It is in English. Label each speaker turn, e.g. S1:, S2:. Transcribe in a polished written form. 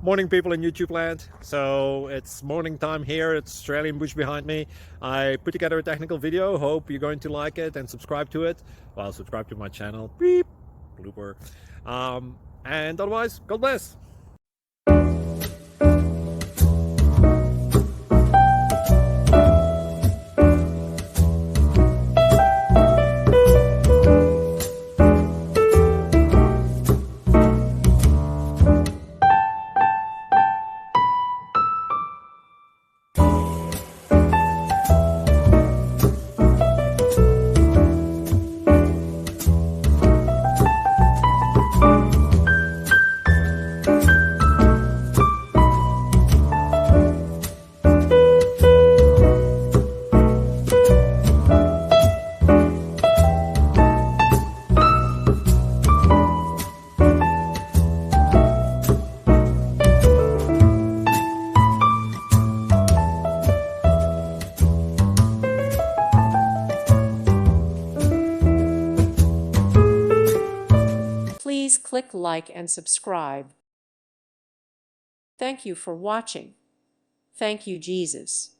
S1: Morning, people in YouTube land. So it's morning time here. It's Australian bush behind me. I put together a technical video. Hope you're going to like it and subscribe to it. Well, subscribe to my channel. Beep, blooper. And otherwise, God bless.
S2: Please click like and subscribe. Thank you for watching. Thank you, Jesus.